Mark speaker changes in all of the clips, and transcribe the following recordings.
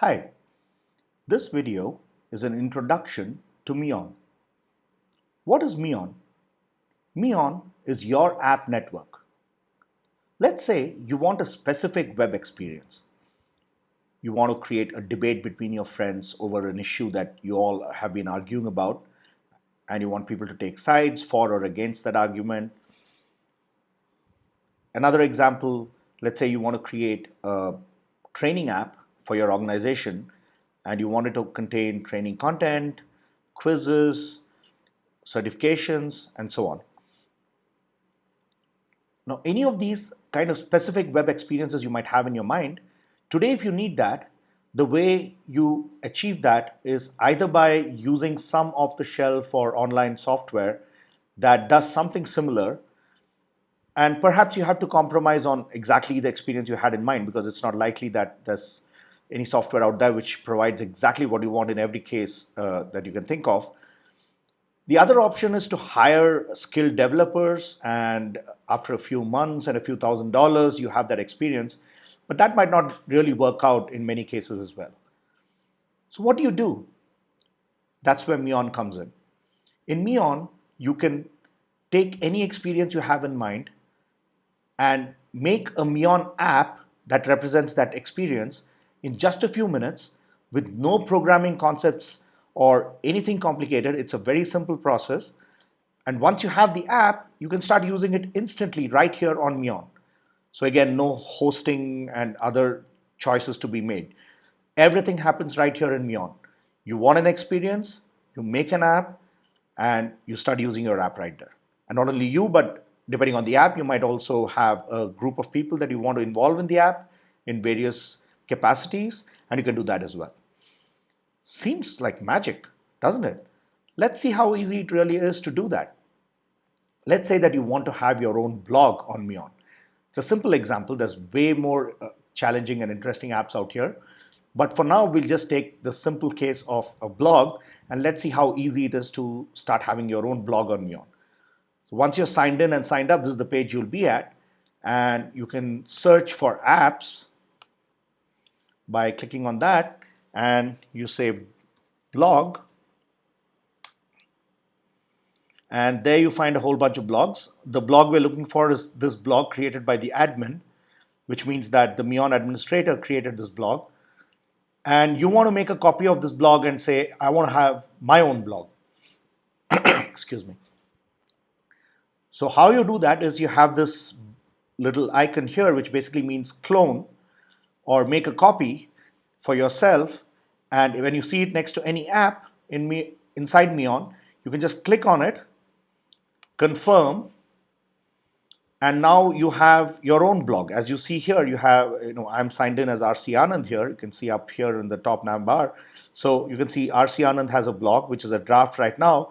Speaker 1: Hi, this video is an introduction to Meon. What is Meon? Meon is your app network. Let's say you want a specific web experience. You want to create a debate between your friends over an issue that you all have been arguing about, and you want people to take sides for or against that argument. Another example, let's say you want to create a training app for your organization and you want it to contain training content, quizzes, certifications, and so on. Now, any of these kind of specific web experiences you might have in your mind, today, if you need that, the way you achieve that is either by using some off the shelf or online software that does something similar, and perhaps you have to compromise on exactly the experience you had in mind because it's not likely that there's any software out there which provides exactly what you want in every case that you can think of. The other option is to hire skilled developers, and after a few months and a few $1,000s, you have that experience. But that might not really work out in many cases as well. So, what do you do? That's where Meon comes in. In Meon, you can take any experience you have in mind and make a Meon app that represents that experience in just a few minutes with no programming concepts or anything complicated. It's a very simple process. And once you have the app, you can start using it instantly right here on Meon. So again, no hosting and other choices to be made. Everything happens right here in Meon. You want an experience, you make an app, and you start using your app right there. And not only you, but depending on the app, you might also have a group of people that you want to involve in the app in various capacities, and you can do that as well. Seems like magic, doesn't it? Let's see how easy it really is to do that. Let's say that you want to have your own blog on Meon. It's a simple example. There's way more challenging and interesting apps out here. But for now, we'll just take the simple case of a blog and let's see how easy it is to start having your own blog on Meon. So once you're signed in and signed up, this is the page you'll be at. And you can search for apps by clicking on that, and you say blog, and there you find a whole bunch of blogs. The blog we're looking for is this blog created by the admin, which means that the Meon administrator created this blog. And you want to make a copy of this blog and say, I want to have my own blog. Excuse me. So how you do that is you have this little icon here, which basically means clone or make a copy for yourself. And when you see it next to any app inside Meon, you can just click on it, confirm, and now you have your own blog. As you see here, you have, I'm signed in as RC Anand here. You can see up here in the top nav bar. So you can see RC Anand has a blog, which is a draft right now.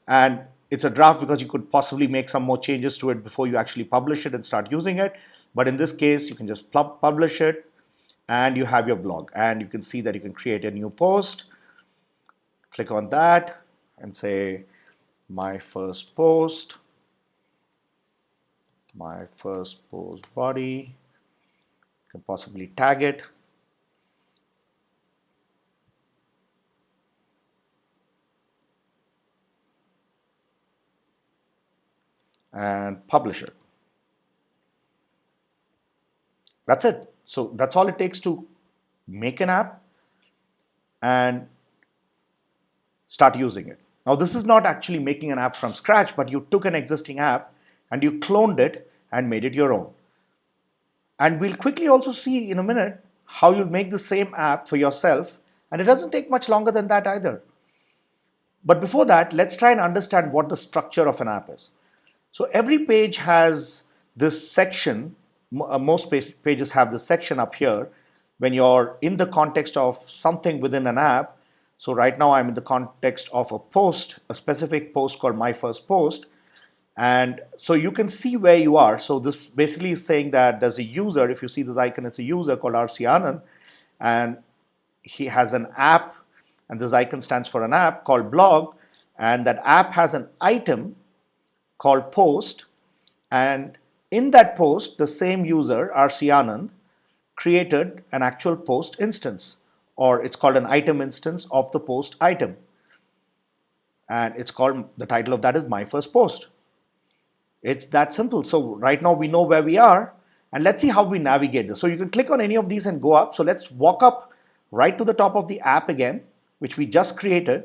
Speaker 1: And it's a draft because you could possibly make some more changes to it before you actually publish it and start using it. But in this case, you can just publish it and you have your blog. And you can see that you can create a new post. Click on that and say, my first post body. You can possibly tag it. And publish it. That's it. So that's all it takes to make an app and start using it. Now, this is not actually making an app from scratch, but you took an existing app and you cloned it and made it your own. And we'll quickly also see in a minute how you make the same app for yourself, and it doesn't take much longer than that either. But before that, let's try and understand what the structure of an app is. So every page has this section. Most pages have this section up here when you're in the context of something within an app. So right now I'm in the context of a post, a specific post called my first post. And so you can see where you are. So this basically is saying that there's a user. If you see this icon, it's a user called RC Anand, and he has an app, and this icon stands for an app called blog, and that app has an item called post, and in that post, the same user, RC Anand, created an actual post instance or it's called an item instance of the post item. And it's called, the title of that is my first post. It's that simple. So right now we know where we are, and let's see how we navigate this. So you can click on any of these and go up. So let's walk up right to the top of the app again, which we just created,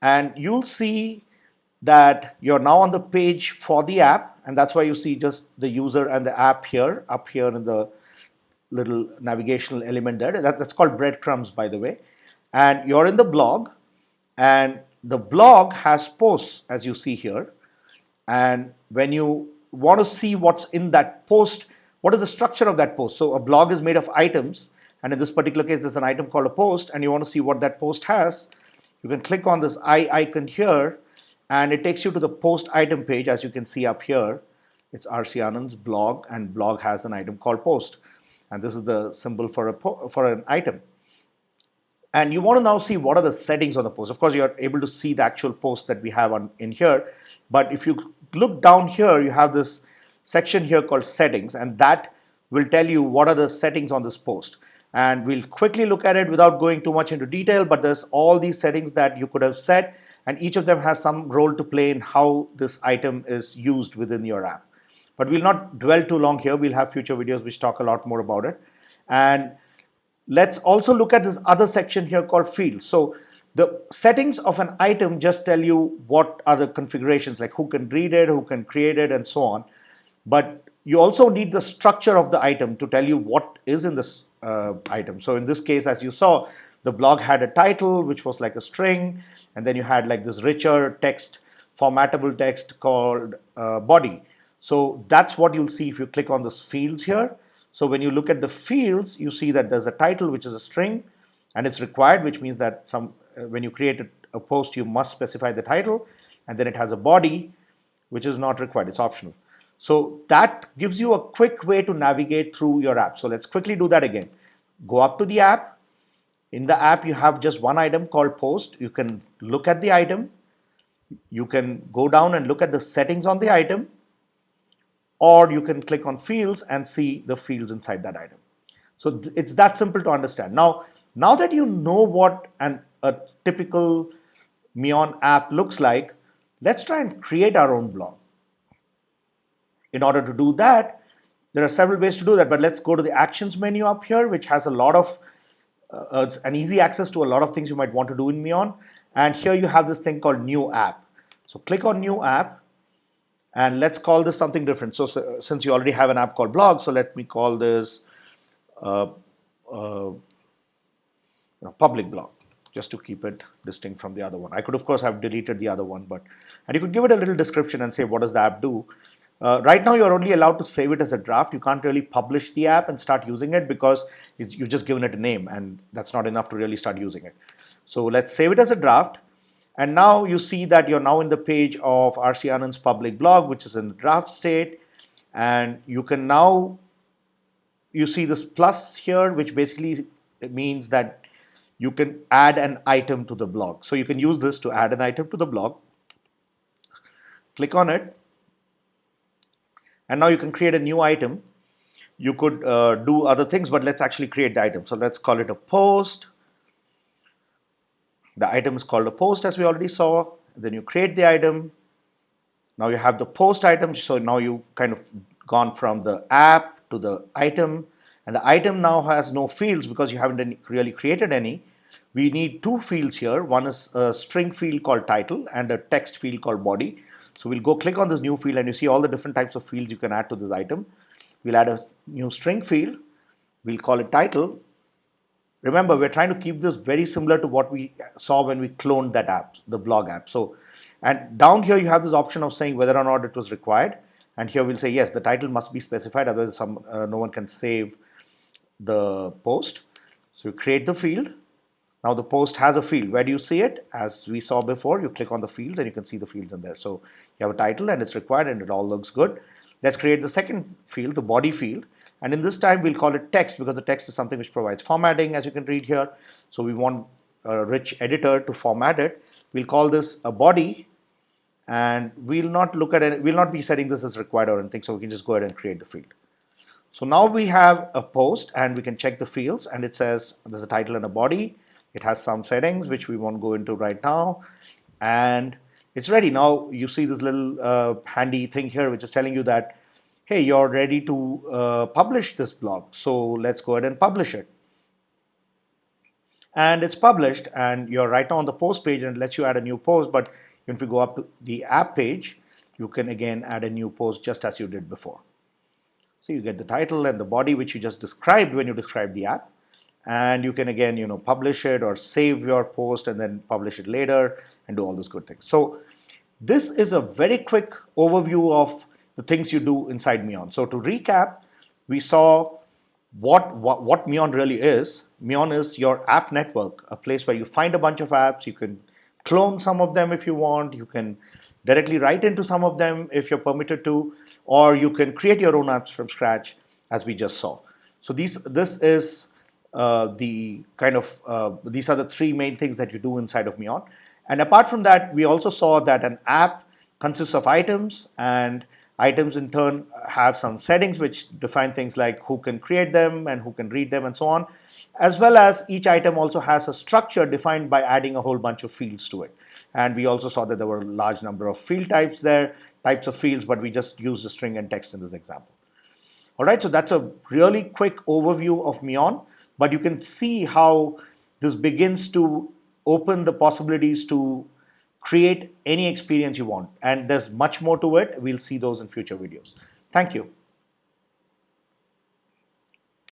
Speaker 1: and you'll see that you're now on the page for the app, and that's why you see just the user and the app here, up here in the little navigational element there. That's called breadcrumbs, by the way. And you're in the blog, and the blog has posts, as you see here. And when you want to see what's in that post, what is the structure of that post? So a blog is made of items, and in this particular case there's an item called a post, and you want to see what that post has, you can click on this eye icon here, and it takes you to the post item page. As you can see up here, it's RC Anand's blog, and blog has an item called post, and this is the symbol for an item. And you want to now see what are the settings on the post. Of course, you're able to see the actual post that we have in here. But if you look down here, you have this section here called settings, and that will tell you what are the settings on this post. And we'll quickly look at it without going too much into detail, but there's all these settings that you could have set, and each of them has some role to play in how this item is used within your app. But we'll not dwell too long here. We'll have future videos which talk a lot more about it. And let's also look at this other section here called fields. So the settings of an item just tell you what are the configurations, like who can read it, who can create it, and so on. But you also need the structure of the item to tell you what is in this item. So in this case, as you saw, the blog had a title which was like a string, and then you had like this richer text, formattable text called body. So that's what you'll see if you click on this fields here. So when you look at the fields, you see that there's a title which is a string, and it's required, which means that when you create a post, you must specify the title, and then it has a body which is not required, it's optional. So that gives you a quick way to navigate through your app. So let's quickly do that again. Go up to the app. In the app, you have just one item called post. You can look at the item. You can go down and look at the settings on the item, or you can click on fields and see the fields inside that item. So it's that simple to understand. Now that you know what a typical Meon app looks like, let's try and create our own blog. In order to do that, there are several ways to do that, but let's go to the actions menu up here, which has a lot of an easy access to a lot of things you might want to do in Meon. And here you have this thing called new app. So click on new app, and let's call this something different. So since you already have an app called blog, so let me call this public blog, just to keep it distinct from the other one. I could of course have deleted the other one, and you could give it a little description and say what does the app do. Right now you're only allowed to save it as a draft. You can't really publish the app and start using it because you've just given it a name, and that's not enough to really start using it. So let's save it as a draft. And now you see that you're now in the page of RC Anand's public blog, which is in the draft state. And you can now, you see this plus here, which basically means that you can add an item to the blog. So you can use this to add an item to the blog. Click on it. And now you can create a new item. You could do other things, but let's actually create the item. So let's call it a post. The item is called a post, as we already saw. Then you create the item. Now you have the post item. So now you kind of gone from the app to the item. And the item now has no fields because you haven't really created any. We need two fields here. One is a string field called title and a text field called body. So we'll go click on this new field, and you see all the different types of fields you can add to this item. We'll add a new string field. We'll call it title. Remember, we're trying to keep this very similar to what we saw when we cloned that app, the blog app. So, and down here you have this option of saying whether or not it was required. And here we'll say yes, the title must be specified, otherwise no one can save the post. So you create the field. Now the post has a field. Where do you see it? As we saw before, you click on the fields and you can see the fields in there. So you have a title and it's required and it all looks good. Let's create the second field, the body field. And in this time, we'll call it text because the text is something which provides formatting, as you can read here. So we want a rich editor to format it. We'll call this a body, and we'll not look at it. We'll not be setting this as required or anything. So we can just go ahead and create the field. So now we have a post and we can check the fields, and it says there's a title and a body. It has some settings which we won't go into right now, and it's ready. Now you see this little handy thing here which is telling you that, hey, you're ready to publish this blog. So let's go ahead and publish it. And it's published, and you're right now on the post page, and it lets you add a new post. But if you go up to the app page, you can again add a new post just as you did before. So you get the title and the body which you just described when you described the app, and you can again publish it or save your post and then publish it later and do all those good things. So this is a very quick overview of the things you do inside Meon. So to recap, we saw what Meon really is. Meon is your app network, a place where you find a bunch of apps. You can clone some of them if you want. You can directly write into some of them if you're permitted to, or you can create your own apps from scratch, as we just saw. So this is the kind of these are the three main things that you do inside of Meon. And apart from that, we also saw that an app consists of items, and items in turn have some settings which define things like who can create them and who can read them and so on, as well as each item also has a structure defined by adding a whole bunch of fields to it. And we also saw that there were a large number of field types there, types of fields, but we just used the string and text in this example. All right, so that's a really quick overview of Meon, but you can see how this begins to open the possibilities to create any experience you want. And there's much more to it. We'll see those in future videos. Thank you.